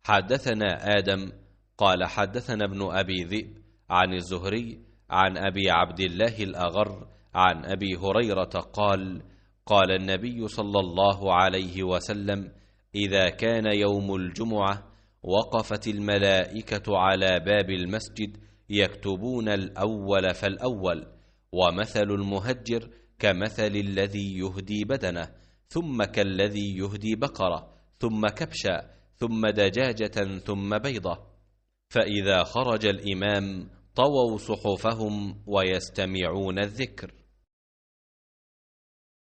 حدثنا آدم قال حدثنا ابن أبي ذئب عن الزهري عن أبي عبد الله الأغر عن أبي هريرة قال قال النبي صلى الله عليه وسلم: إذا كان يوم الجمعة وقفت الملائكة على باب المسجد يكتبون الأول فالأول، ومثل المهجر كمثل الذي يهدي بدنه، ثم كالذي يهدي بقرة، ثم كبشا، ثم دجاجة، ثم بيضة. فإذا خرج الإمام طووا صحفهم ويستمعون الذكر.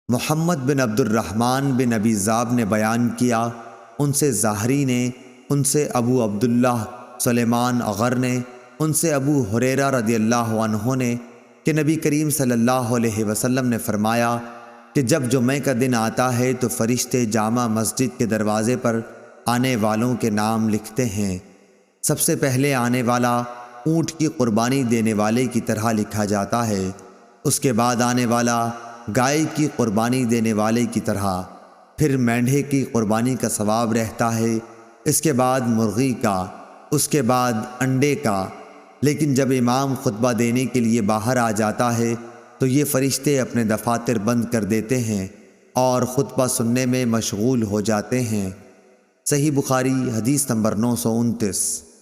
मोहम्मद बिन अब्दुर्रहमान बिन अबी ज़ाब ने बयान किया, उनसे ज़ाहरी ने, उनसे अबू अब्दुल्लाह सुलेमान अगर ने, उनसे अबू हुरैरा रदियल्लाहु अन्हु ने कि नबी करीम सल्लल्लाहु अलैहि वसल्लम ने फरमाया कि जब जुम्मे का दिन आता है तो फरिश्ते जामा मस्जिद के दरवाज़े पर आने वालों के नाम लिखते हैं। सबसे पहले आने वाला ऊँट की कुर्बानी देने वाले की तरह लिखा जाता है, उसके बाद आने वाला गाय की कुर्बानी देने वाले की तरह, फिर मेंढे की कुर्बानी का सवाब रहता है, इसके बाद मुर्गी का, उसके बाद अंडे का। लेकिन जब इमाम खुतबा देने के लिए बाहर आ जाता है तो ये फरिश्ते अपने दफातर बंद कर देते हैं और खुतबा सुनने में मशगूल हो जाते हैं। सही बुखारी हदीस नंबर 929।